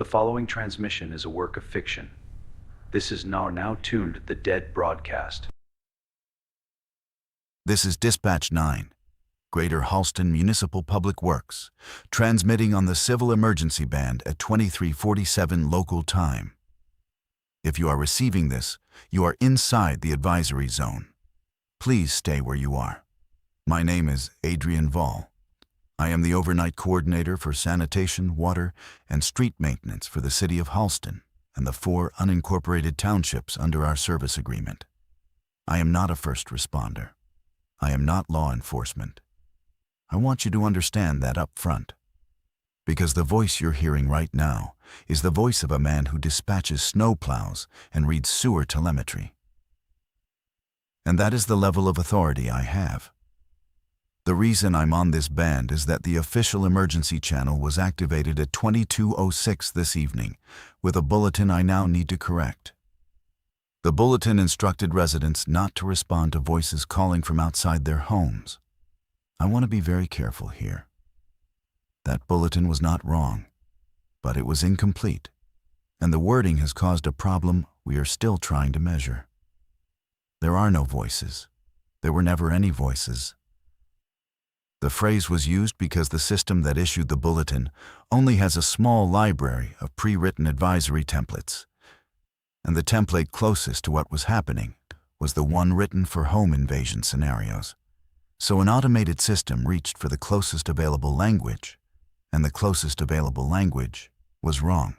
The following transmission is a work of fiction. This is now tuned the dead broadcast. This is Dispatch 9, Greater Halston Municipal Public Works, transmitting on the Civil Emergency Band at 2347 local time. If you are receiving this, you are inside the advisory zone. Please stay where you are. My name is Adrian Vall. I am the overnight coordinator for sanitation, water, and street maintenance for the city of Halston and the 4 unincorporated townships under our service agreement. I am not a first responder. I am not law enforcement. I want you to understand that up front, because the voice you're hearing right now is the voice of a man who dispatches snowplows and reads sewer telemetry. And that is the level of authority I have. The reason I'm on this band is that the official emergency channel was activated at 22:06 this evening with a bulletin I now need to correct. The bulletin instructed residents not to respond to voices calling from outside their homes. I want to be very careful here. That bulletin was not wrong, but it was incomplete, and the wording has caused a problem we are still trying to measure. There are no voices. There were never any voices. The phrase was used because the system that issued the bulletin only has a small library of pre-written advisory templates, and the template closest to what was happening was the one written for home invasion scenarios. So an automated system reached for the closest available language, and the closest available language was wrong.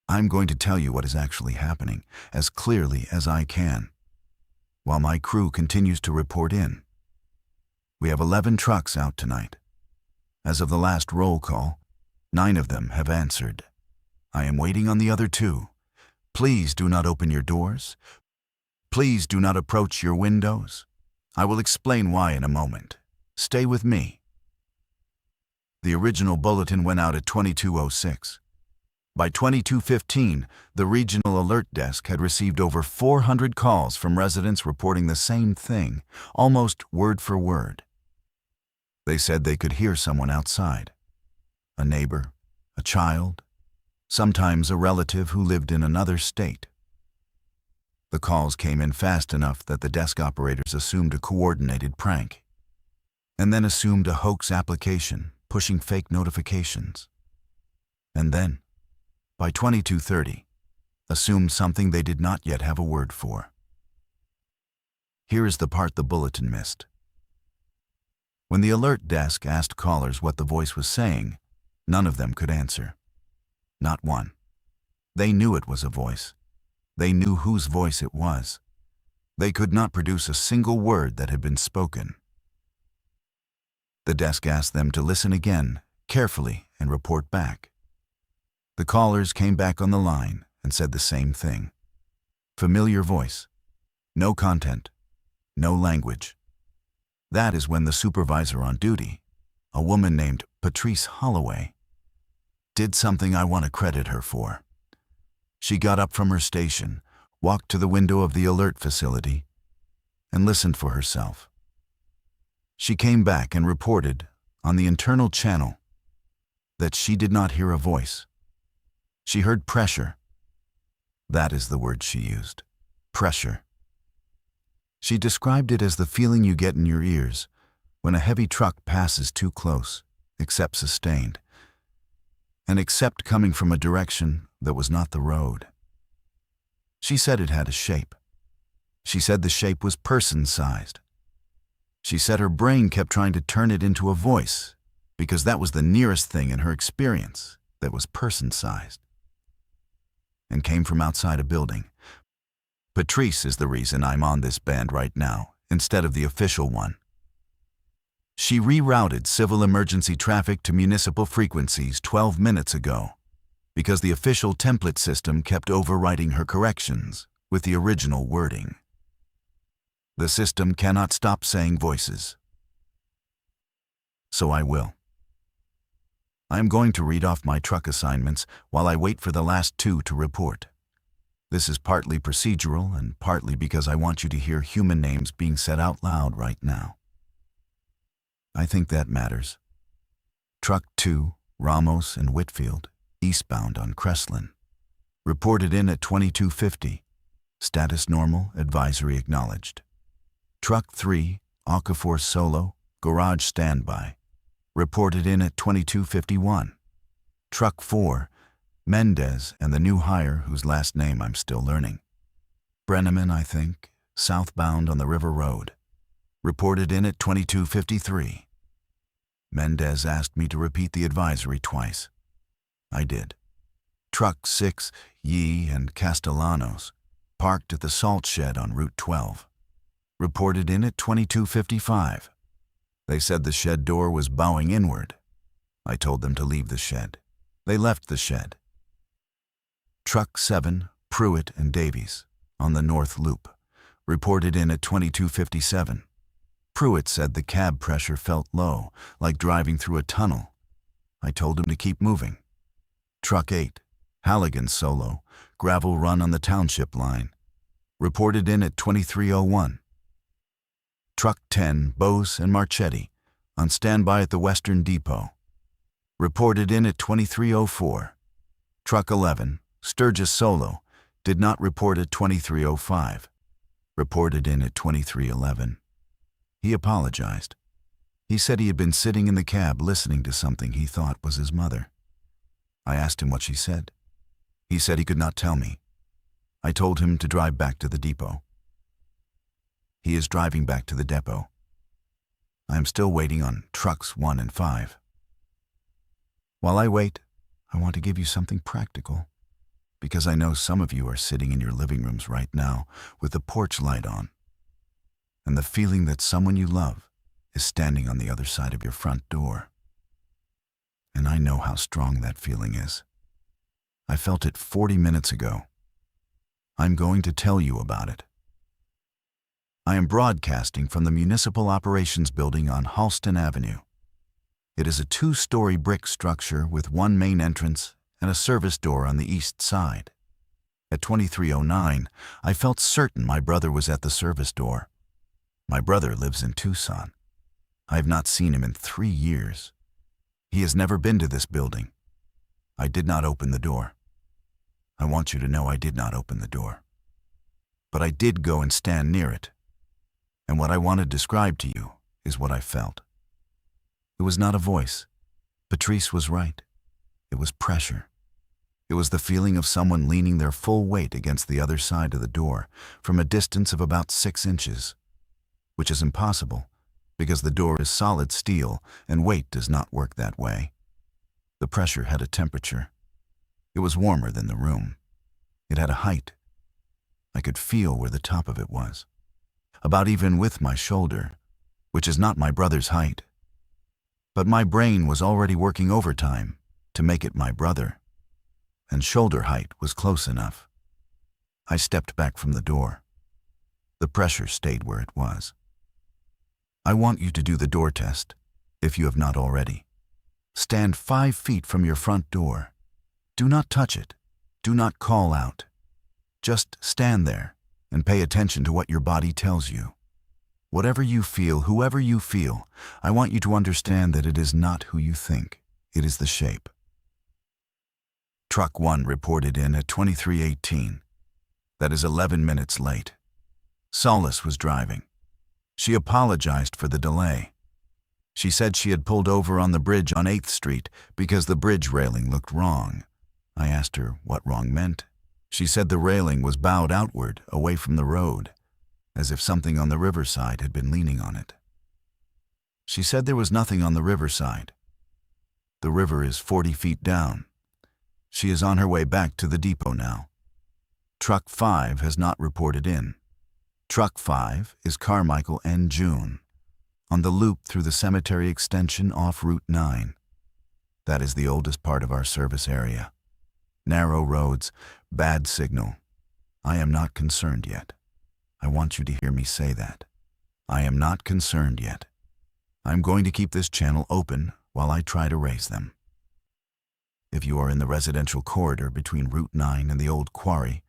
I'm going to tell you what is actually happening as clearly as I can, while my crew continues to report in. We have 11 trucks out tonight. As of the last roll call, 9 of them have answered. I am waiting on the other 2. Please do not open your doors. Please do not approach your windows. I will explain why in a moment. Stay with me. The original bulletin went out at 22:06. By 22:15, the regional alert desk had received over 400 calls from residents reporting the same thing, almost word for word. They said they could hear someone outside. A neighbor, a child, sometimes a relative who lived in another state. The calls came in fast enough that the desk operators assumed a coordinated prank, and then assumed a hoax application pushing fake notifications. And then, by 22:30, assumed something they did not yet have a word for. Here is the part the bulletin missed. When the alert desk asked callers what the voice was saying, none of them could answer. Not one. They knew it was a voice. They knew whose voice it was. They could not produce a single word that had been spoken. The desk asked them to listen again, carefully, and report back. The callers came back on the line and said the same thing. Familiar voice. No content. No language. That is when the supervisor on duty, a woman named Patrice Holloway, did something I want to credit her for. She got up from her station, walked to the window of the alert facility, and listened for herself. She came back and reported, on the internal channel, that she did not hear a voice. She heard pressure. That is the word she used. Pressure. She described it as the feeling you get in your ears when a heavy truck passes too close, except sustained, and except coming from a direction that was not the road. She said it had a shape. She said the shape was person-sized. She said her brain kept trying to turn it into a voice because that was the nearest thing in her experience that was person-sized and came from outside a building. Patrice is the reason I'm on this band right now, instead of the official one. She rerouted civil emergency traffic to municipal frequencies 12 minutes ago because the official template system kept overwriting her corrections with the original wording. The system cannot stop saying voices. So I will. I am going to read off my truck assignments while I wait for the last 2 to report. This is partly procedural and partly because I want you to hear human names being said out loud right now. I think that matters. Truck 2, Ramos and Whitfield, eastbound on Crestline. Reported in at 2250. Status normal, advisory acknowledged. Truck 3, Okafor Solo, garage standby. Reported in at 2251. Truck 4, Mendez and the new hire whose last name I'm still learning. Brenneman, I think, southbound on the River Road. Reported in at 2253. Mendez asked me to repeat the advisory twice. I did. Truck 6, Yee and Castellanos, parked at the salt shed on Route 12. Reported in at 2255. They said the shed door was bowing inward. I told them to leave the shed. They left the shed. Truck 7, Pruitt and Davies, on the North Loop. Reported in at 2257. Pruitt said the cab pressure felt low, like driving through a tunnel. I told him to keep moving. Truck 8, Halligan Solo, gravel run on the township line. Reported in at 2301. Truck 10, Bose and Marchetti, on standby at the Western Depot. Reported in at 2304. Truck 11, Sturgis Solo, did not report at 2305. Reported in at 2311. He apologized. He said he had been sitting in the cab listening to something he thought was his mother. I asked him what she said. He said he could not tell me. I told him to drive back to the depot. He is driving back to the depot. I am still waiting on trucks 1 and 5. While I wait, I want to give you something practical, because I know some of you are sitting in your living rooms right now with the porch light on, and the feeling that someone you love is standing on the other side of your front door. And I know how strong that feeling is. I felt it 40 minutes ago. I'm going to tell you about it. I am broadcasting from the Municipal Operations Building on Halston Avenue. It is a 2-story brick structure with one main entrance and a service door on the east side. At 2309, I felt certain my brother was at the service door. My brother lives in Tucson. I have not seen him in 3 years. He has never been to this building. I did not open the door. I want you to know I did not open the door. But I did go and stand near it. And what I want to describe to you is what I felt. It was not a voice. Patrice was right. It was pressure. It was the feeling of someone leaning their full weight against the other side of the door from a distance of about 6 inches, which is impossible because the door is solid steel and weight does not work that way. The pressure had a temperature. It was warmer than the room. It had a height. I could feel where the top of it was, about even with my shoulder, which is not my brother's height. But my brain was already working overtime to make it my brother, and shoulder height was close enough. I stepped back from the door. The pressure stayed where it was. I want you to do the door test, if you have not already. Stand 5 feet from your front door. Do not touch it. Do not call out. Just stand there and pay attention to what your body tells you. Whatever you feel, whoever you feel, I want you to understand that it is not who you think. It is the shape. Truck 1 reported in at 2318. That is 11 minutes late. Solace was driving. She apologized for the delay. She said she had pulled over on the bridge on 8th Street because the bridge railing looked wrong. I asked her what wrong meant. She said the railing was bowed outward, away from the road, as if something on the riverside had been leaning on it. She said there was nothing on the riverside. The river is 40 feet down. She is on her way back to the depot now. Truck 5 has not reported in. Truck 5 is Carmichael and June, on the loop through the cemetery extension off Route 9. That is the oldest part of our service area. Narrow roads, bad signal. I am not concerned yet. I want you to hear me say that. I am not concerned yet. I'm going to keep this channel open while I try to raise them. If you are in the residential corridor between Route 9 and the old quarry,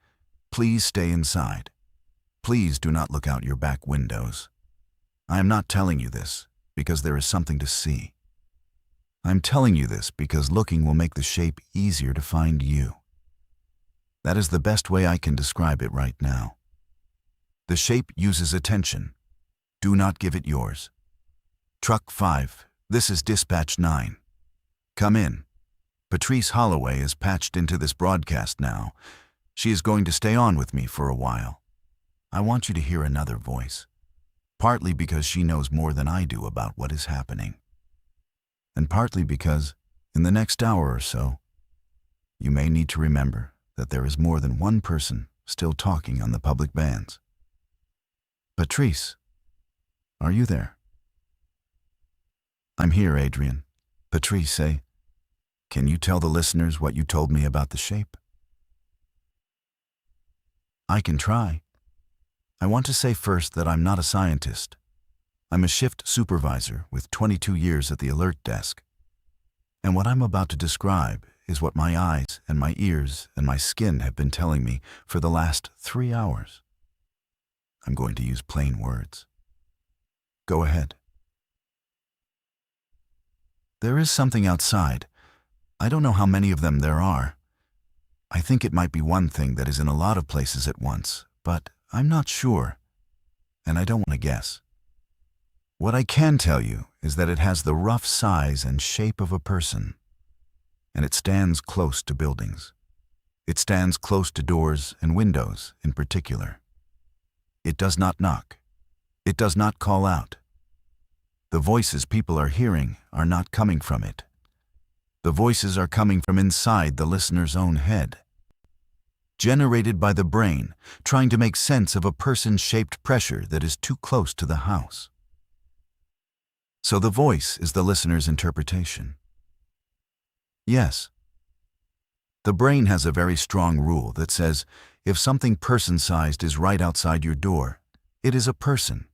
please stay inside. Please do not look out your back windows. I am not telling you this because there is something to see. I'm telling you this because looking will make the shape easier to find you. That is the best way I can describe it right now. The shape uses attention. Do not give it yours. Truck 5, this is Dispatch 9. Come in. Patrice Holloway is patched into this broadcast now. She is going to stay on with me for a while. I want you to hear another voice, partly because she knows more than I do about what is happening, and partly because, in the next hour or so, you may need to remember that there is more than one person still talking on the public bands. Patrice, are you there? I'm here, Adrian. Patrice, say, can you tell the listeners what you told me about the shape? I can try. I want to say first that I'm not a scientist. I'm a shift supervisor with 22 years at the alert desk. And what I'm about to describe is what my eyes and my ears and my skin have been telling me for the last 3 hours. I'm going to use plain words. Go ahead. There is something outside. I don't know how many of them there are. I think it might be one thing that is in a lot of places at once, but I'm not sure, and I don't want to guess. What I can tell you is that it has the rough size and shape of a person, and it stands close to buildings. It stands close to doors and windows in particular. It does not knock. It does not call out. The voices people are hearing are not coming from it. The voices are coming from inside the listener's own head, generated by the brain, trying to make sense of a person-shaped pressure that is too close to the house. So the voice is the listener's interpretation. Yes. The brain has a very strong rule that says if something person-sized is right outside your door, it is a person,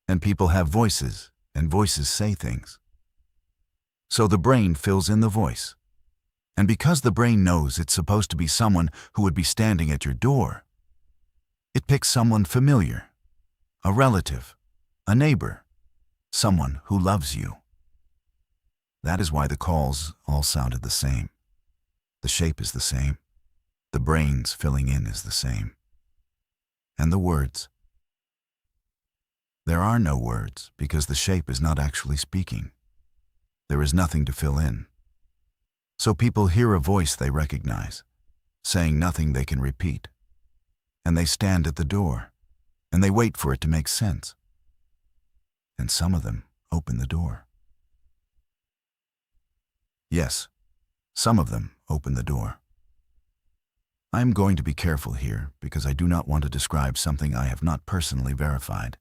and people have voices, and voices say things. So the brain fills in the voice. And because the brain knows it's supposed to be someone who would be standing at your door, it picks someone familiar, a relative, a neighbor, someone who loves you. That is why the calls all sounded the same. The shape is the same. The brain's filling in is the same. And the words. There are no words because the shape is not actually speaking. There is nothing to fill in. So people hear a voice they recognize, saying nothing they can repeat. And they stand at the door, and they wait for it to make sense. And some of them open the door. Yes, some of them open the door. I am going to be careful here because I do not want to describe something I have not personally verified,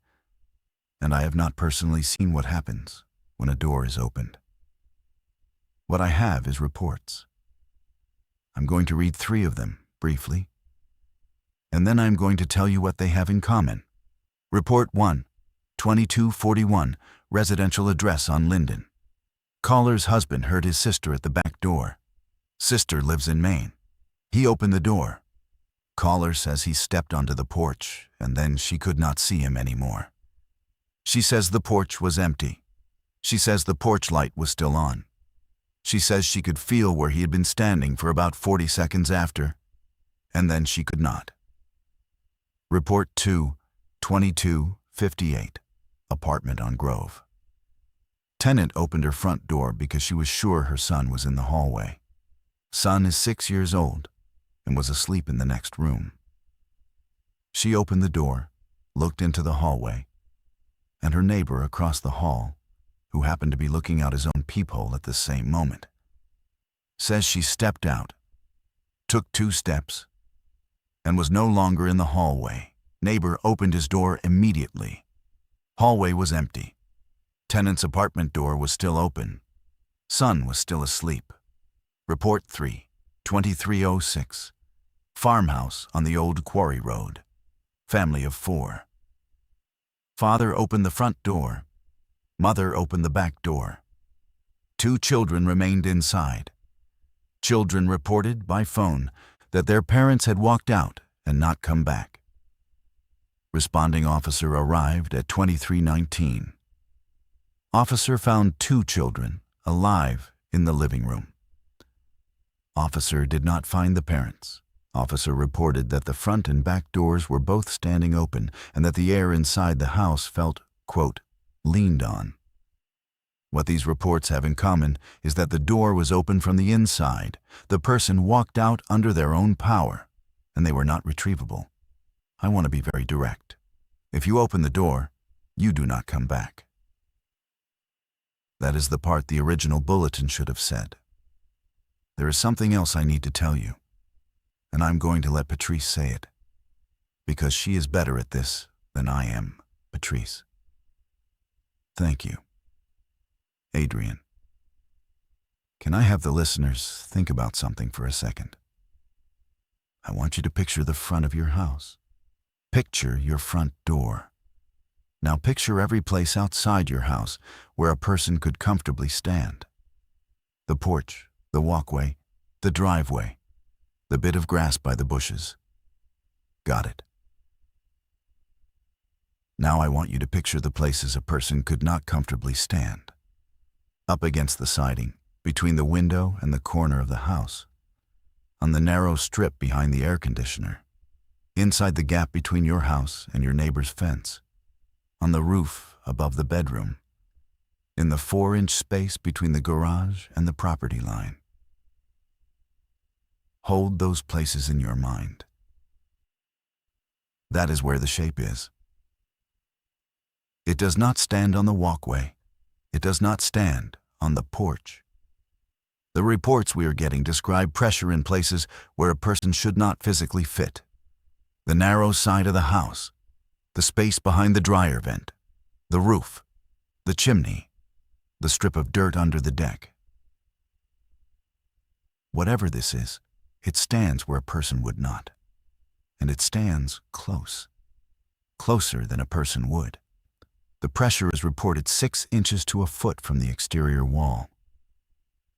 and I have not personally seen what happens when a door is opened. What I have is reports. I'm going to read 3 of them, briefly, and then I'm going to tell you what they have in common. Report 1, 2241, residential address on Linden. Caller's husband heard his sister at the back door. Sister lives in Maine. He opened the door. Caller says he stepped onto the porch, and then she could not see him anymore. She says the porch was empty. She says the porch light was still on. She says she could feel where he had been standing for about 40 seconds after, and then she could not. Report 2, 2258, apartment on Grove. Tenant opened her front door because she was sure her son was in the hallway. Son is 6 years old and was asleep in the next room. She opened the door, looked into the hallway, and her neighbor across the hall, who happened to be looking out his own peephole at the same moment, says she stepped out, took 2 steps, and was no longer in the hallway. Neighbor opened his door immediately. Hallway was empty. Tenant's apartment door was still open. Son was still asleep. Report 3, 2306, farmhouse on the old quarry road. Family of 4. Father opened the front door. Mother opened the back door. 2 children remained inside. Children reported by phone that their parents had walked out and not come back. Responding officer arrived at 2319. Officer found 2 children alive in the living room. Officer did not find the parents. Officer reported that the front and back doors were both standing open and that the air inside the house felt, quote, leaned on. What these reports have in common is that the door was open from the inside. The person walked out under their own power, and they were not retrievable. I want to be very direct. If you open the door, you do not come back. That is the part the original bulletin should have said. There is something else I need to tell you, and I'm going to let Patrice say it, because she is better at this than I am, Patrice. Thank you. Adrian. Can I have the listeners think about something for a second? I want you to picture the front of your house. Picture your front door. Now picture every place outside your house where a person could comfortably stand. The porch, the walkway, the driveway, the bit of grass by the bushes. Got it. Now I want you to picture the places a person could not comfortably stand. Up against the siding, between the window and the corner of the house. On the narrow strip behind the air conditioner. Inside the gap between your house and your neighbor's fence. On the roof above the bedroom. In the 4-inch space between the garage and the property line. Hold those places in your mind. That is where the shape is. It does not stand on the walkway. It does not stand on the porch. The reports we are getting describe pressure in places where a person should not physically fit. The narrow side of the house, the space behind the dryer vent, the roof, the chimney, the strip of dirt under the deck. Whatever this is, it stands where a person would not. And it stands close. Closer than a person would. The pressure is reported 6 inches to a foot from the exterior wall.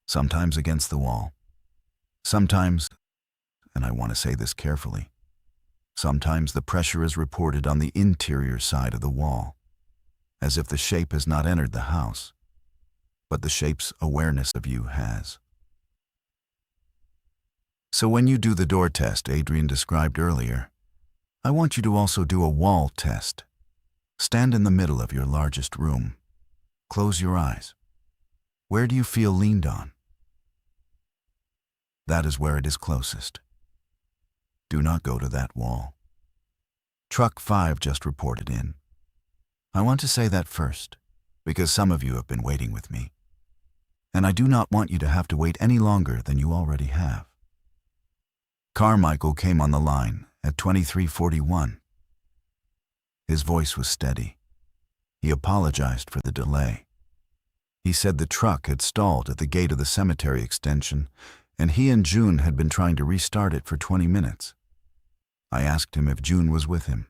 Sometimes against the wall. Sometimes, and I want to say this carefully, sometimes the pressure is reported on the interior side of the wall, as if the shape has not entered the house, but the shape's awareness of you has. So when you do the door test Adrian described earlier, I want you to also do a wall test. Stand in the middle of your largest room. Close your eyes. Where do you feel leaned on? That is where it is closest. Do not go to that wall. Truck 5 just reported in. I want to say that first, because some of you have been waiting with me. And I do not want you to have to wait any longer than you already have. Carmichael came on the line at 2341. His voice was steady. He apologized for the delay. He said the truck had stalled at the gate of the cemetery extension, and he and June had been trying to restart it for 20 minutes. I asked him if June was with him.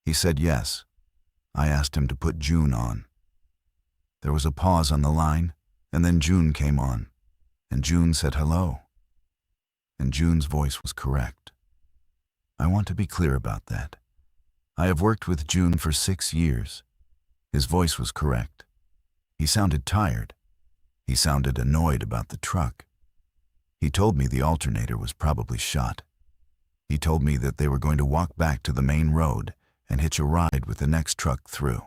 He said yes. I asked him to put June on. There was a pause on the line, and then June came on, and June said hello. And June's voice was correct. I want to be clear about that. I have worked with June for 6 years. His voice was correct. He sounded tired. He sounded annoyed about the truck. He told me the alternator was probably shot. He told me that they were going to walk back to the main road and hitch a ride with the next truck through.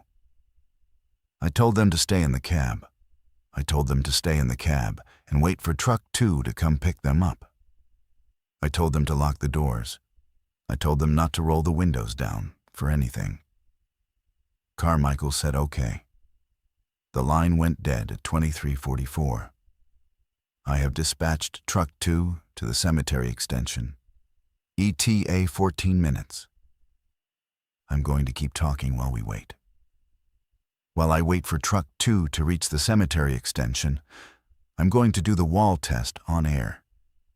I told them to stay in the cab. I told them to stay in the cab and wait for truck 2 to come pick them up. I told them to lock the doors. I told them not to roll the windows down for anything. Carmichael said okay. The line went dead at 2344. I have dispatched truck 2 to the cemetery extension. ETA 14 minutes. I'm going to keep talking while we wait. While I wait for truck 2 to reach the cemetery extension, I'm going to do the wall test on air,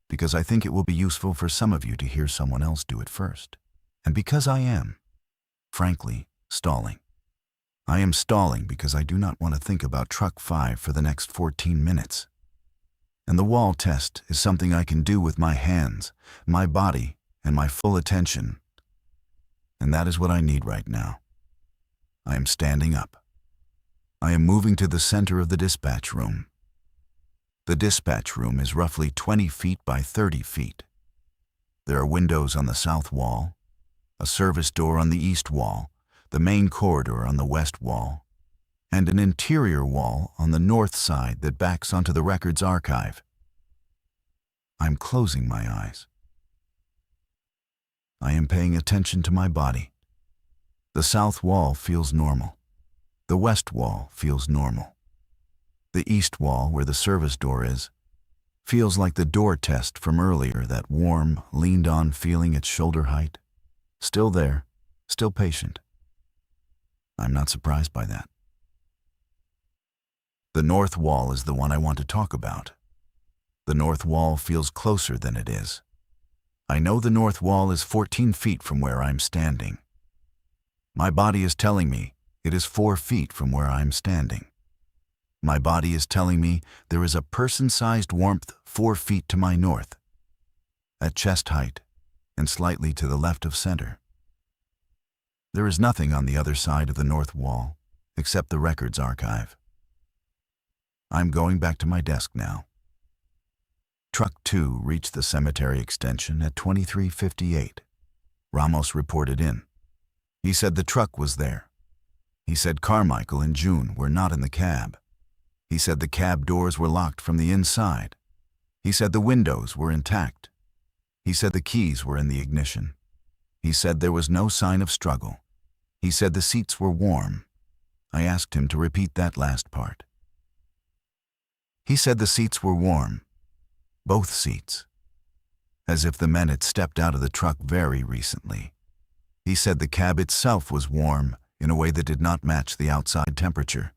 because I think it will be useful for some of you to hear someone else do it first. And because I am, frankly, stalling. I am stalling because I do not want to think about truck 5 for the next 14 minutes. And the wall test is something I can do with my hands, my body, and my full attention. And that is what I need right now. I am standing up. I am moving to the center of the dispatch room. The dispatch room is roughly 20 feet by 30 feet. There are windows on the south wall, a service door on the east wall, the main corridor on the west wall, and an interior wall on the north side that backs onto the records archive. I'm closing my eyes. I am paying attention to my body. The south wall feels normal. The west wall feels normal. The east wall, where the service door is, feels like the door test from earlier, that warm, leaned-on feeling at shoulder height. Still there, still patient. I'm not surprised by that. The north wall is the one I want to talk about. The north wall feels closer than it is. I know the north wall is 14 feet from where I'm standing. My body is telling me it is 4 feet from where I'm standing. My body is telling me there is a person-sized warmth 4 feet to my north, at chest height, and slightly to the left of center. There is nothing on the other side of the north wall, except the records archive. I'm going back to my desk now. Truck 2 reached the cemetery extension at 23:58. Ramos reported in. He said the truck was there. He said Carmichael and June were not in the cab. He said the cab doors were locked from the inside. He said the windows were intact. He said the keys were in the ignition. He said there was no sign of struggle. He said the seats were warm. I asked him to repeat that last part. He said the seats were warm. Both seats. As if the men had stepped out of the truck very recently. He said the cab itself was warm in a way that did not match the outside temperature,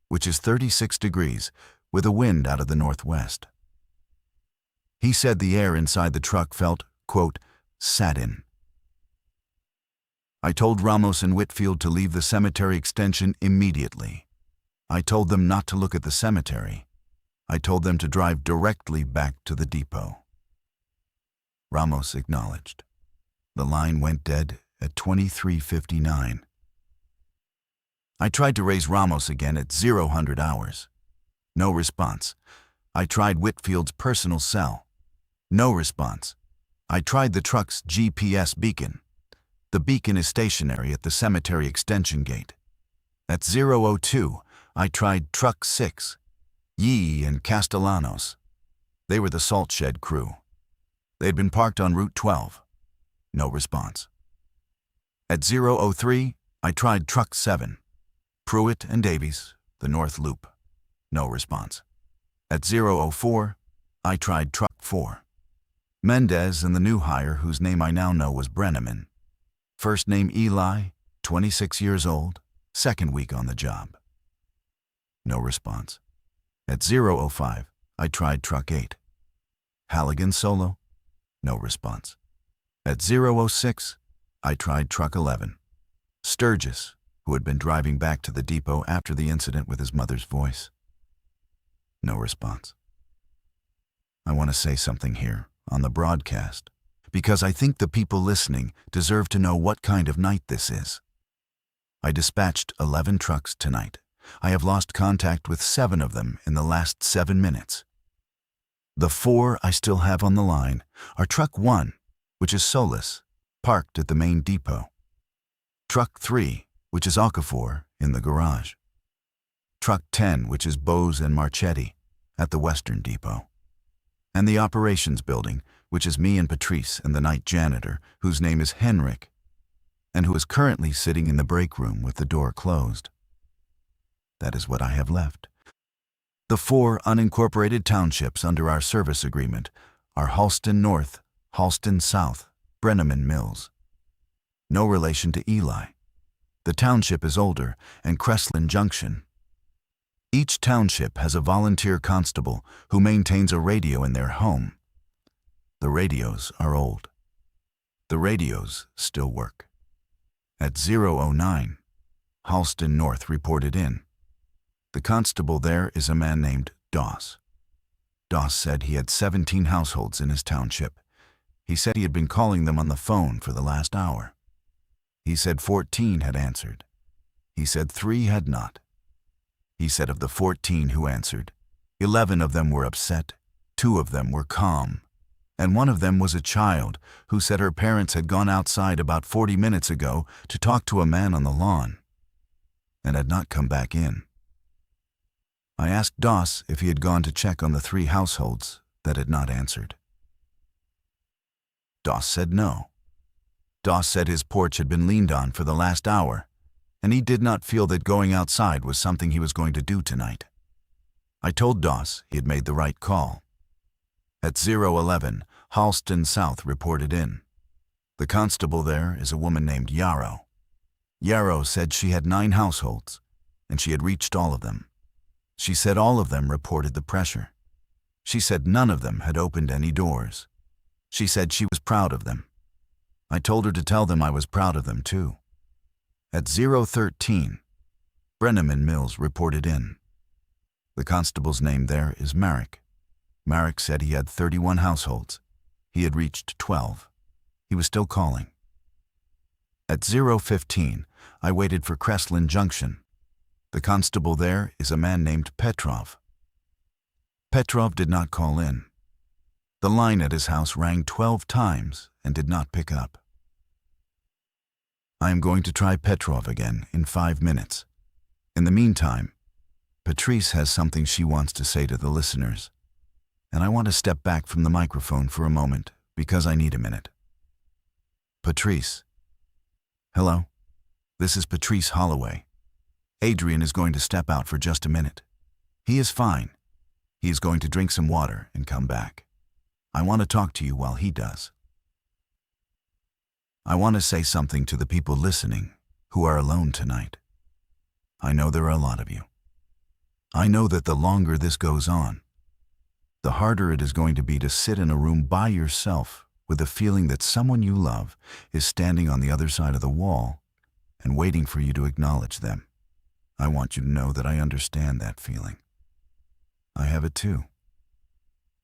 which is 36 degrees, with a wind out of the northwest. He said the air inside the truck felt, quote, satin. I told Ramos and Whitfield to leave the cemetery extension immediately. I told them not to look at the cemetery. I told them to drive directly back to the depot. Ramos acknowledged. The line went dead at 23:59. I tried to raise Ramos again at 0000 hours. No response. I tried Whitfield's personal cell. No response. I tried the truck's GPS beacon. The beacon is stationary at the cemetery extension gate. At 00:02, I tried Truck 6, Yee and Castellanos. They were the salt shed crew. They'd been parked on Route 12. No response. At 00:03, I tried Truck 7, Pruitt and Davies, the North Loop. No response. At 00:04, I tried Truck 4, Mendez and the new hire whose name I now know was Brenneman. First name Eli, 26 years old, second week on the job. No response. At 00:05, I tried Truck 8, Halligan Solo. No response. At 00:06, I tried Truck 11, Sturgis, who had been driving back to the depot after the incident with his mother's voice. No response. I want to say something here on the broadcast, because I think the people listening deserve to know what kind of night this is. I dispatched 11 trucks tonight. I have lost contact with 7 of them in the last 7 minutes. The 4 I still have on the line are Truck 1, which is Solis, parked at the main depot. Truck 3, which is Okafor, in the garage. Truck 10, which is Bose and Marchetti, at the western depot. And the operations building, which is me and Patrice and the night janitor, whose name is Henrik, and who is currently sitting in the break room with the door closed. That is what I have left. The 4 unincorporated townships under our service agreement are Halston North, Halston South, Brenneman Mills. No relation to Eli. The township is older, and Crestland Junction. Each township has a volunteer constable who maintains a radio in their home. The radios are old. The radios still work. At 00:09, Halston North reported in. The constable there is a man named Doss. Doss said he had 17 households in his township. He said he had been calling them on the phone for the last hour. He said 14 had answered. He said 3 had not. He said of the 14 who answered, 11 of them were upset, 2 of them were calm, and one of them was a child who said her parents had gone outside about 40 minutes ago to talk to a man on the lawn and had not come back in. I asked Doss if he had gone to check on the 3 households that had not answered. Doss said no. Doss said his porch had been leaned on for the last hour, and he did not feel that going outside was something he was going to do tonight. I told Doss he had made the right call. At 011, Halston South reported in. The constable there is a woman named Yarrow. Yarrow said she had 9 households, and she had reached all of them. She said all of them reported the pressure. She said none of them had opened any doors. She said she was proud of them. I told her to tell them I was proud of them too. At 013, Brenneman Mills reported in. The constable's name there is Marek. Marek said he had 31 households. He had reached 12. He was still calling. At 015, I waited for Kreslin Junction. The constable there is a man named Petrov. Petrov did not call in. The line at his house rang 12 times and did not pick up. I am going to try Petrov again in 5 minutes. In the meantime, Patrice has something she wants to say to the listeners, and I want to step back from the microphone for a moment because I need a minute. Patrice. Hello. This is Patrice Holloway. Adrian is going to step out for just a minute. He is fine. He is going to drink some water and come back. I want to talk to you while he does. I want to say something to the people listening who are alone tonight. I know there are a lot of you. I know that the longer this goes on, the harder it is going to be to sit in a room by yourself with the feeling that someone you love is standing on the other side of the wall and waiting for you to acknowledge them. I want you to know that I understand that feeling. I have it too.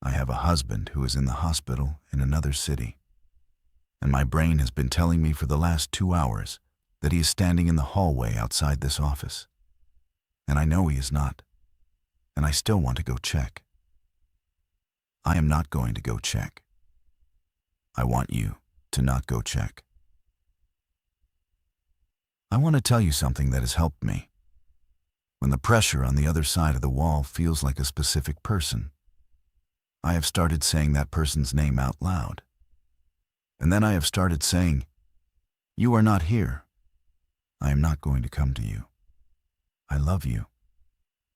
I have a husband who is in the hospital in another city, and my brain has been telling me for the last 2 hours that he is standing in the hallway outside this office. And I know he is not, and I still want to go check. I am not going to go check. I want you to not go check. I want to tell you something that has helped me. When the pressure on the other side of the wall feels like a specific person, I have started saying that person's name out loud. And then I have started saying, "You are not here. I am not going to come to you. I love you.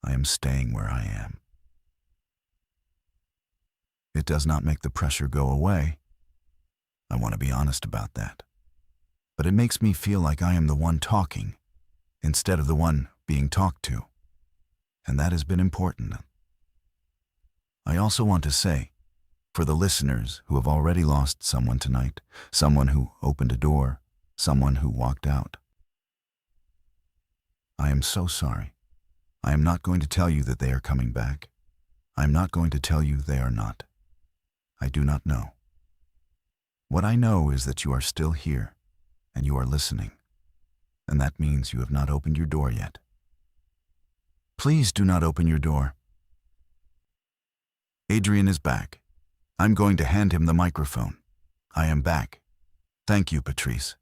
I am staying where I am." It does not make the pressure go away. I want to be honest about that. But it makes me feel like I am the one talking instead of the one being talked to. And that has been important. I also want to say, for the listeners who have already lost someone tonight, someone who opened a door, someone who walked out, I am so sorry. I am not going to tell you that they are coming back. I am not going to tell you they are not. I do not know. What I know is that you are still here, and you are listening, and that means you have not opened your door yet. Please do not open your door. Adrian is back. I'm going to hand him the microphone. I am back. Thank you, Patrice.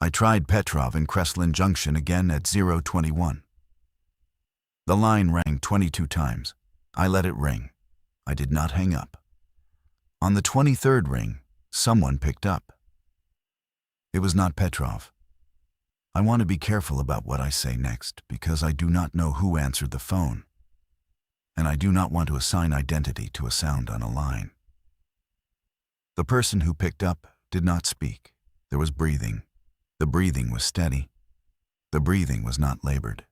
I tried Petrov in Kreslin Junction again at 021. The line rang 22 times. I let it ring. I did not hang up. On the 23rd ring, someone picked up. It was not Petrov. I want to be careful about what I say next because I do not know who answered the phone, and I do not want to assign identity to a sound on a line. The person who picked up did not speak. There was breathing. The breathing was steady. The breathing was not labored.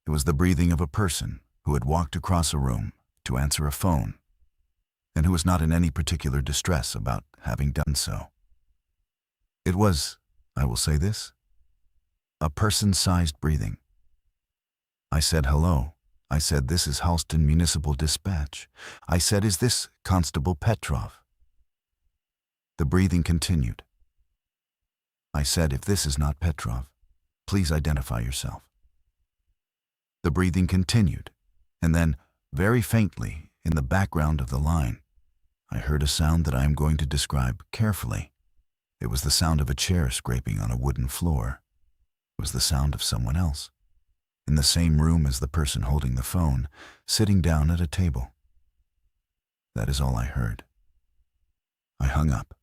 It was the breathing of a person who had walked across a room to answer a phone and who was not in any particular distress about having done so. It was, I will say this, a person-sized breathing. I said hello. I said, "This is Halston Municipal Dispatch." I said, "Is this Constable Petrov?" The breathing continued. I said, "If this is not Petrov, please identify yourself." The breathing continued, and then, Very faintly, in the background of the line, I heard a sound that I am going to describe carefully. It was the sound of a chair scraping on a wooden floor. It was the sound of someone else, in the same room as the person holding the phone, sitting down at a table. That is all I heard. I hung up.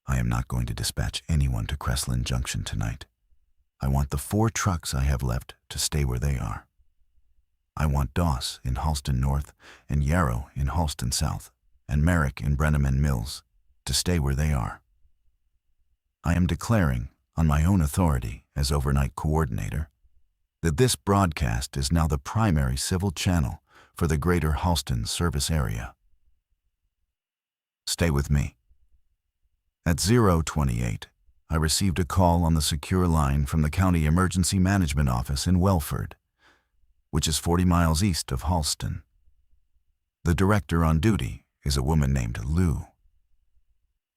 I am not going to dispatch anyone to Crestland Junction tonight. I want the 4 trucks I have left to stay where they are. I want Doss in Halston North and Yarrow in Halston South and Merrick in Brenneman Mills to stay where they are. I am declaring, on my own authority as overnight coordinator, that this broadcast is now the primary civil channel for the greater Halston service area. Stay with me. At 0:28, I received a call on the secure line from the County Emergency Management Office in Welford, which is 40 miles east of Halston. The director on duty is a woman named Lou.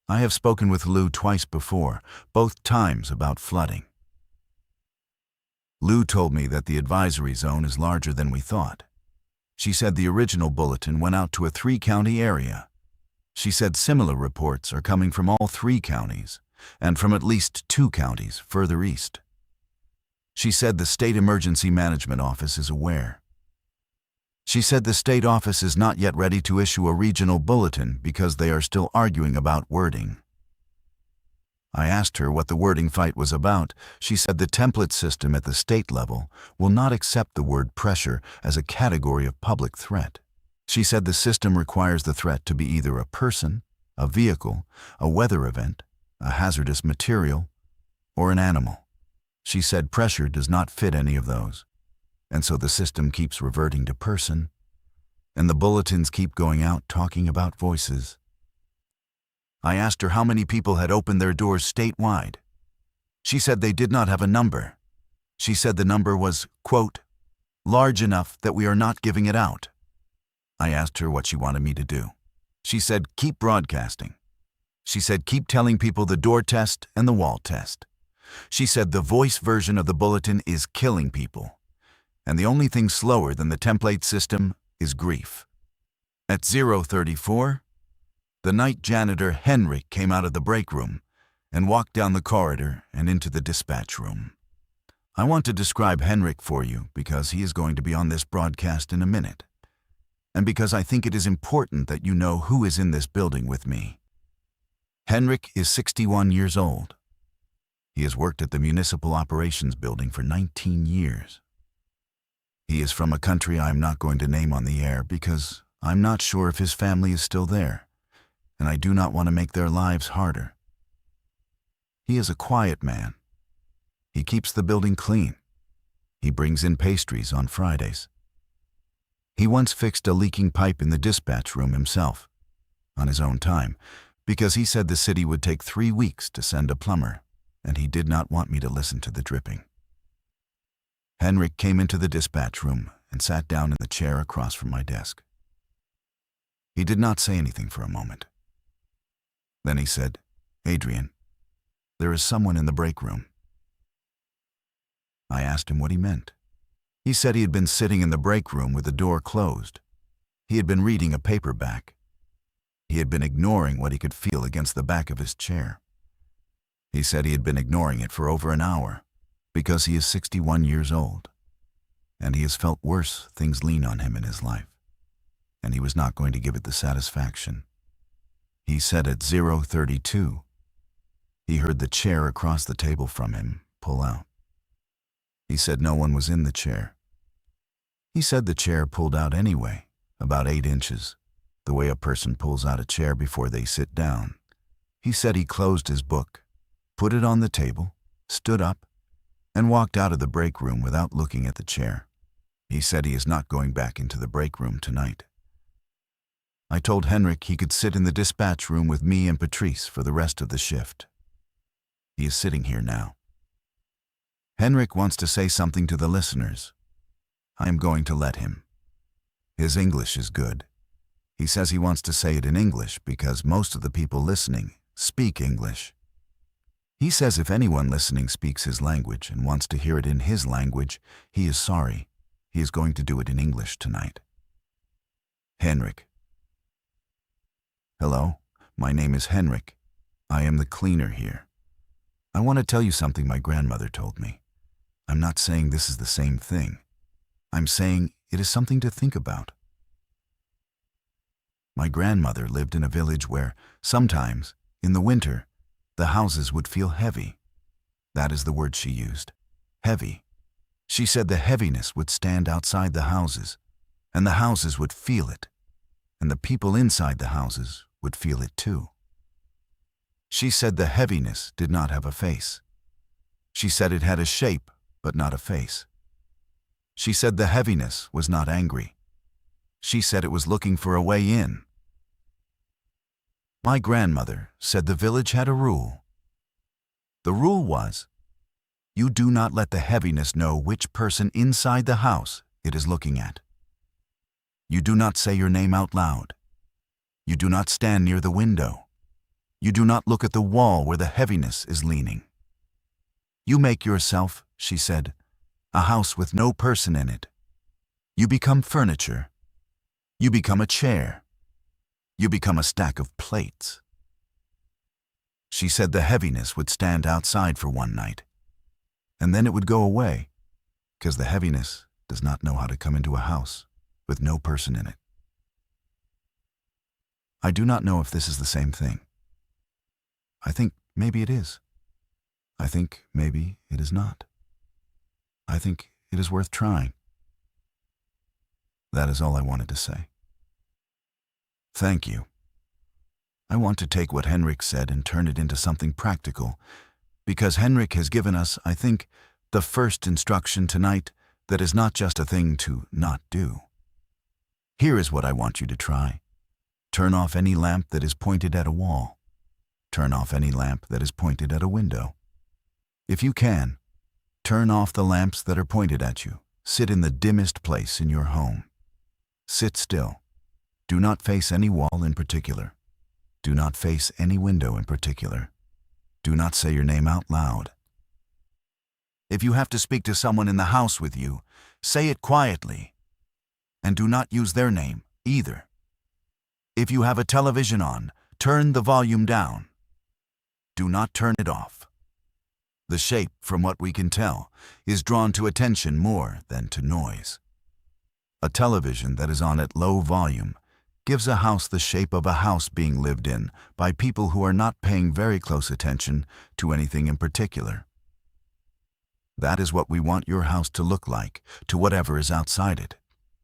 I have spoken with Lou twice before, both times about flooding. Lou told me that the advisory zone is larger than we thought. She said the original bulletin went out to a 3-county area. She said similar reports are coming from all 3 counties, and from at least 2 counties further east. She said the State Emergency Management Office is aware. She said the state office is not yet ready to issue a regional bulletin because they are still arguing about wording. I asked her what the wording fight was about. She said the template system at the state level will not accept the word pressure as a category of public threat. She said the system requires the threat to be either a person, a vehicle, a weather event, a hazardous material, or an animal. She said pressure does not fit any of those, and so the system keeps reverting to person, and the bulletins keep going out talking about voices. I asked her how many people had opened their doors statewide. She said they did not have a number. She said the number was, quote, large enough that we are not giving it out. I asked her what she wanted me to do. She said, keep broadcasting. She said, keep telling people the door test and the wall test. She said the voice version of the bulletin is killing people, and the only thing slower than the template system is grief. At 0:34, the night janitor Henrik came out of the break room and walked down the corridor and into the dispatch room. I want to describe Henrik for you because he is going to be on this broadcast in a minute, and because I think it is important that you know who is in this building with me. Henrik is 61 years old. He has worked at the Municipal Operations Building for 19 years. He is from a country I am not going to name on the air because I'm not sure if his family is still there, and I do not want to make their lives harder. He is a quiet man. He keeps the building clean. He brings in pastries on Fridays. He once fixed a leaking pipe in the dispatch room himself, on his own time, because he said the city would take 3 weeks to send a plumber, and he did not want me to listen to the dripping. Henrik came into the dispatch room and sat down in the chair across from my desk. He did not say anything for a moment. Then he said, Adrian, there is someone in the break room. I asked him what he meant. He said he had been sitting in the break room with the door closed. He had been reading a paperback. He had been ignoring what he could feel against the back of his chair. He said he had been ignoring it for over an hour because he is 61 years old, and he has felt worse things lean on him in his life, and he was not going to give it the satisfaction. He said at 0:32, he heard the chair across the table from him pull out. He said no one was in the chair. He said the chair pulled out anyway, about 8 inches, the way a person pulls out a chair before they sit down. He said he closed his book, put it on the table, stood up, and walked out of the break room without looking at the chair. He said he is not going back into the break room tonight. I told Henrik he could sit in the dispatch room with me and Patrice for the rest of the shift. He is sitting here now. Henrik wants to say something to the listeners. I am going to let him. His English is good. He says he wants to say it in English because most of the people listening speak English. He says if anyone listening speaks his language and wants to hear it in his language, he is sorry. He is going to do it in English tonight. Henrik. Hello, my name is Henrik. I am the cleaner here. I want to tell you something my grandmother told me. I'm not saying this is the same thing. I'm saying it is something to think about. My grandmother lived in a village where, sometimes, in the winter, the houses would feel heavy. That is the word she used. Heavy. She said the heaviness would stand outside the houses, and the houses would feel it, and the people inside the houses would feel it too. She said the heaviness did not have a face. She said it had a shape, but not a face. She said the heaviness was not angry. She said it was looking for a way in. My grandmother said the village had a rule. The rule was, you do not let the heaviness know which person inside the house it is looking at. You do not say your name out loud. You do not stand near the window. You do not look at the wall where the heaviness is leaning. You make yourself, she said, a house with no person in it. You become furniture. You become a chair. You become a stack of plates. She said the heaviness would stand outside for one night, and then it would go away, because the heaviness does not know how to come into a house with no person in it. I do not know if this is the same thing. I think maybe it is. I think maybe it is not. I think it is worth trying. That is all I wanted to say. Thank you. I want to take what Henrik said and turn it into something practical, because Henrik has given us, I think, the first instruction tonight that is not just a thing to not do. Here is what I want you to try. Turn off any lamp that is pointed at a wall. Turn off any lamp that is pointed at a window. If you can, turn off the lamps that are pointed at you. Sit in the dimmest place in your home. Sit still. Do not face any wall in particular. Do not face any window in particular. Do not say your name out loud. If you have to speak to someone in the house with you, say it quietly. And do not use their name either. If you have a television on, turn the volume down. Do not turn it off. The shape, from what we can tell, is drawn to attention more than to noise. A television that is on at low volume gives a house the shape of a house being lived in by people who are not paying very close attention to anything in particular. That is what we want your house to look like, to whatever is outside it.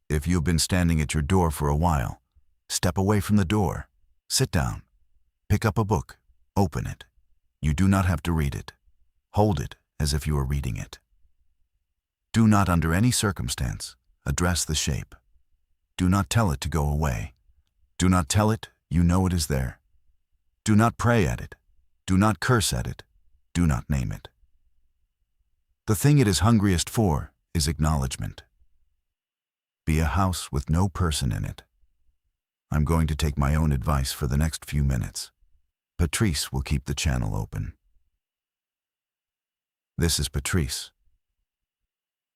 If you've been standing at your door for a while, step away from the door, sit down, pick up a book, open it. You do not have to read it. Hold it as if you are reading it. Do not, under any circumstance, address the shape. Do not tell it to go away. Do not tell it you know it is there. Do not pray at it. Do not curse at it. Do not name it. The thing it is hungriest for is acknowledgement. Be a house with no person in it. I'm going to take my own advice for the next few minutes. Patrice will keep the channel open. This is Patrice.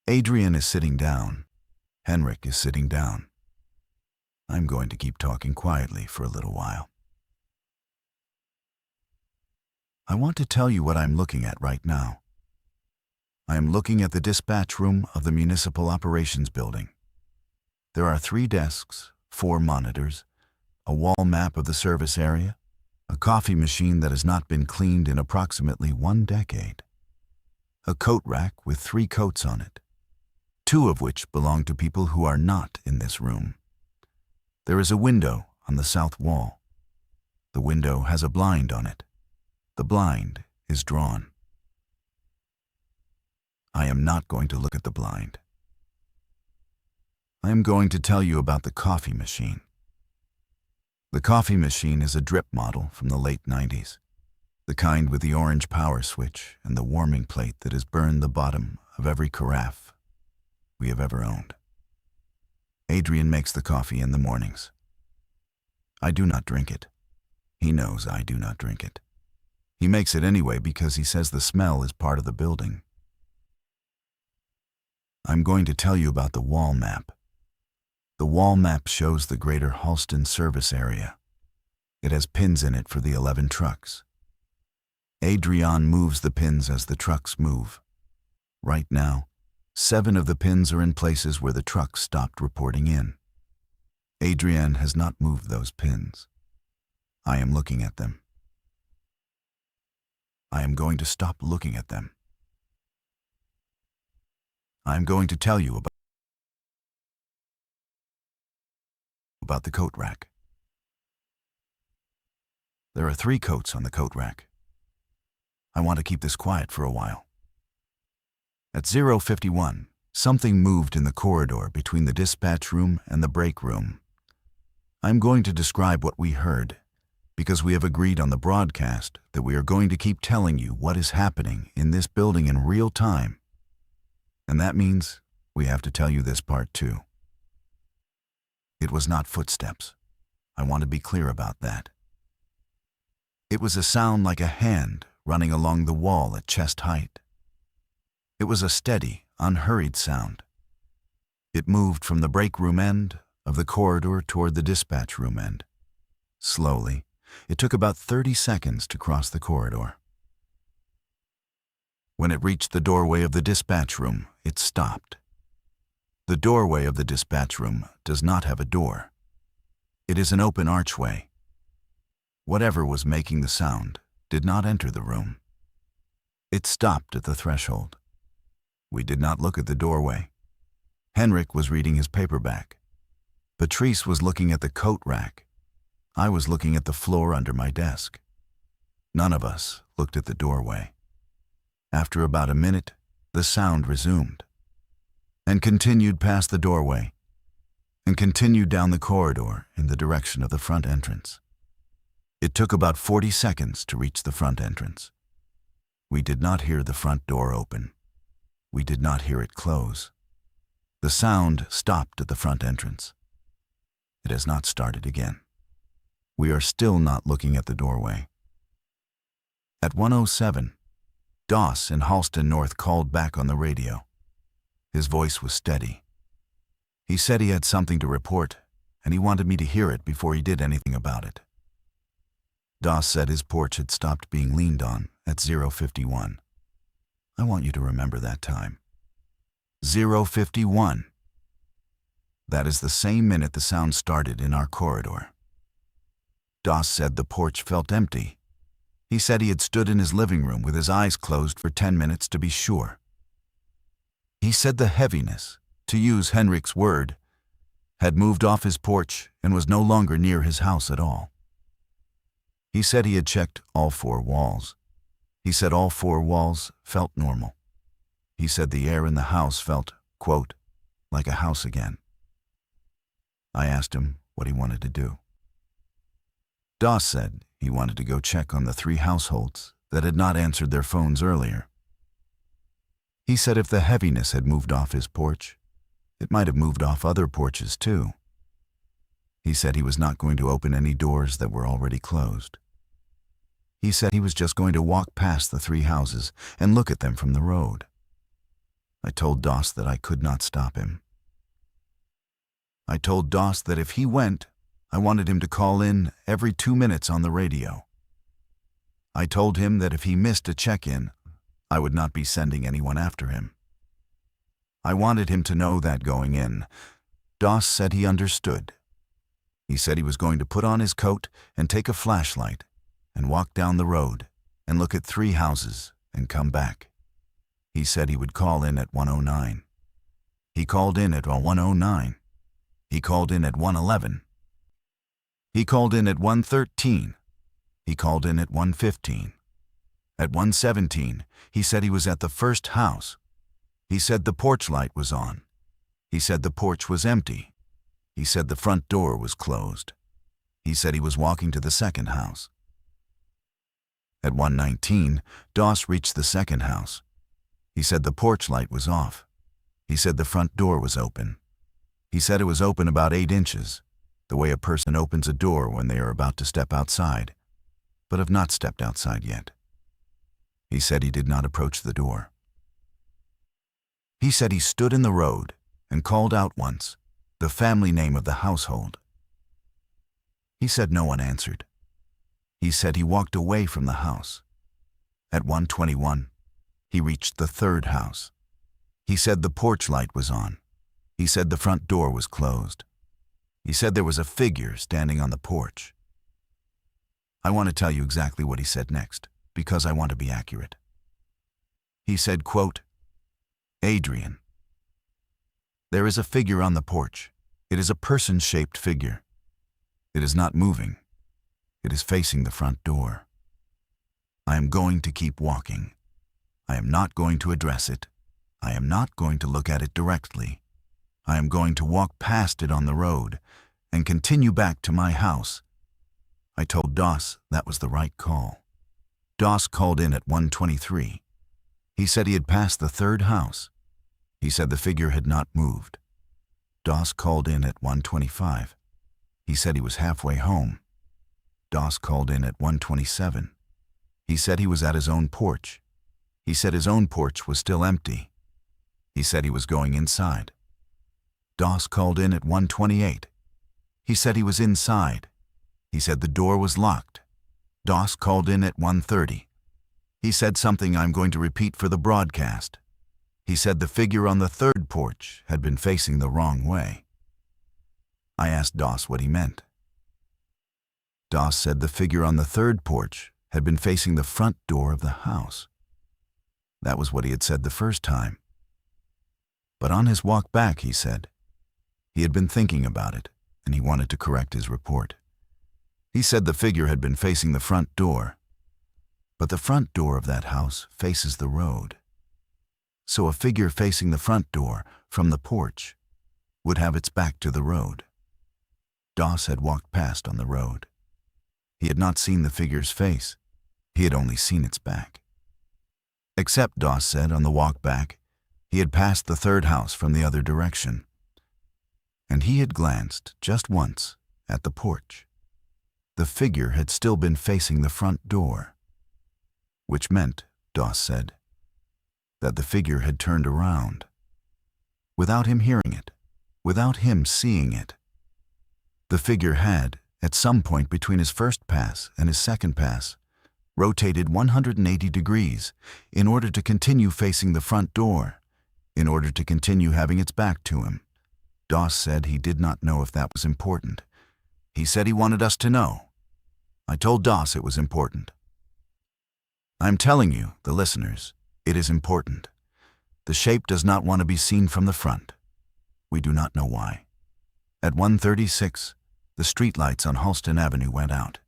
Adrian is sitting down. Henrik is sitting down. I'm going to keep talking quietly for a little while. I want to tell you what I'm looking at right now. I am looking at the dispatch room of the Municipal Operations Building. There are 3 desks, 4 monitors, a wall map of the service area, a coffee machine that has not been cleaned in approximately 1 decade, a coat rack with 3 coats on it, 2 of which belong to people who are not in this room. There is a window on the south wall. The window has a blind on it. The blind is drawn. I am not going to look at the blind. I am going to tell you about the coffee machine. The coffee machine is a drip model from the late 90s, the kind with the orange power switch and the warming plate that has burned the bottom of every carafe we have ever owned. Adrian makes the coffee in the mornings. I do not drink it. He knows I do not drink it. He makes it anyway because he says the smell is part of the building. I'm going to tell you about the wall map. The wall map shows the Greater Halston service area. It has pins in it for the 11 trucks. Adrian moves the pins as the trucks move. Right now, 7 of the pins are in places where the trucks stopped reporting in. Adrian has not moved those pins. I am looking at them. I am going to stop looking at them. I am going to tell you about the coat rack. There are 3 coats on the coat rack. I want to keep this quiet for a while. At 0:51, something moved in the corridor between the dispatch room and the break room. I'm going to describe what we heard, because we have agreed on the broadcast that we are going to keep telling you what is happening in this building in real time. And that means we have to tell you this part too. It was not footsteps. I want to be clear about that. It was a sound like a hand running along the wall at chest height. It was a steady, unhurried sound. It moved from the break room end of the corridor toward the dispatch room end. Slowly, it took about 30 seconds to cross the corridor. When it reached the doorway of the dispatch room, it stopped. The doorway of the dispatch room does not have a door. It is an open archway. Whatever was making the sound did not enter the room. It stopped at the threshold. We did not look at the doorway. Henrik was reading his paperback. Patrice was looking at the coat rack. I was looking at the floor under my desk. None of us looked at the doorway. After about a minute, the sound resumed, and continued past the doorway, and continued down the corridor in the direction of the front entrance. It took about 40 seconds to reach the front entrance. We did not hear the front door open. We did not hear it close. The sound stopped at the front entrance. It has not started again. We are still not looking at the doorway. At 1:07, Doss in Halston North called back on the radio. His voice was steady. He said he had something to report, and he wanted me to hear it before he did anything about it. Doss said his porch had stopped being leaned on at 0:51. I want you to remember that time. 0:51. That is the same minute the sound started in our corridor. Doss said the porch felt empty. He said he had stood in his living room with his eyes closed for 10 minutes to be sure. He said the heaviness, to use Henrik's word, had moved off his porch and was no longer near his house at all. He said he had checked all 4 walls. He said all 4 walls felt normal. He said the air in the house felt, quote, like a house again. I asked him what he wanted to do. Doss said he wanted to go check on the 3 households that had not answered their phones earlier. He said if the heaviness had moved off his porch, it might have moved off other porches too. He said he was not going to open any doors that were already closed. He said he was just going to walk past the 3 houses and look at them from the road. I told Doss that I could not stop him. I told Doss that if he went, I wanted him to call in every 2 minutes on the radio. I told him that if he missed a check-in, I would not be sending anyone after him. I wanted him to know that going in. Doss said he understood. He said he was going to put on his coat and take a flashlight and walk down the road and look at 3 houses and come back. He said he would call in at 1:09. He called in at 1:09. He called in at 1:11. He called in at 1:13. He called in at 1:15. At 1:17, he said he was at the first house. He said the porch light was on. He said the porch was empty. He said the front door was closed. He said he was walking to the second house. At 1:19, Doss reached the second house. He said the porch light was off. He said the front door was open. He said it was open about 8 inches, the way a person opens a door when they are about to step outside, but have not stepped outside yet. He said he did not approach the door. He said he stood in the road and called out once, the family name of the household. He said no one answered. He said he walked away from the house. At 1:21, he reached the third house. He said the porch light was on. He said the front door was closed. He said there was a figure standing on the porch. I want to tell you exactly what he said next, because I want to be accurate. He said, quote, "Adrian, there is a figure on the porch. It is a person-shaped figure. It is not moving. It is facing the front door. I am going to keep walking. I am not going to address it. I am not going to look at it directly. I am going to walk past it on the road and continue back to my house." I told Doss that was the right call. Doss called in at 1:23. He said he had passed the third house. He said the figure had not moved. Doss called in at 1:25. He said he was halfway home. Doss called in at 1:27. He said he was at his own porch. He said his own porch was still empty. He said he was going inside. Doss called in at 1:28. He said he was inside. He said the door was locked. Doss called in at 1:30. He said something I'm going to repeat for the broadcast. He said the figure on the third porch had been facing the wrong way. I asked Doss what he meant. Doss said the figure on the third porch had been facing the front door of the house. That was what he had said the first time. But on his walk back, he said, he had been thinking about it, and he wanted to correct his report. He said the figure had been facing the front door, but the front door of that house faces the road. So a figure facing the front door from the porch would have its back to the road. Doss had walked past on the road. He had not seen the figure's face. He had only seen its back. Except, Doss said, on the walk back, he had passed the third house from the other direction, and he had glanced just once at the porch. The figure had still been facing the front door, which meant, Doss said, that the figure had turned around. Without him hearing it, without him seeing it, the figure had, at some point between his first pass and his second pass, rotated 180 degrees in order to continue facing the front door, in order to continue having its back to him. Doss said he did not know if that was important. He said he wanted us to know. I told Doss it was important. I'm telling you, the listeners, it is important. The shape does not want to be seen from the front. We do not know why. At 1:36, the streetlights on Halston Avenue went out.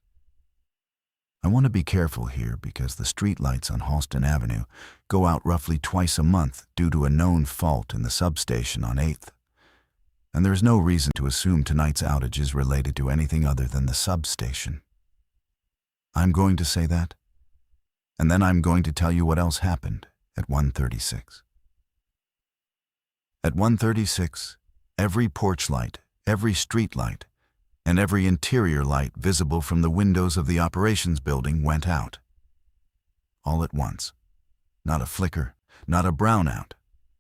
I want to be careful here because the streetlights on Halston Avenue go out roughly twice a month due to a known fault in the substation on 8th. And there is no reason to assume tonight's outage is related to anything other than the substation. I'm going to say that, and then I'm going to tell you what else happened at 1:36. At 1:36, every porch light, every street light, and every interior light visible from the windows of the operations building went out. All at once. Not a flicker, not a brownout,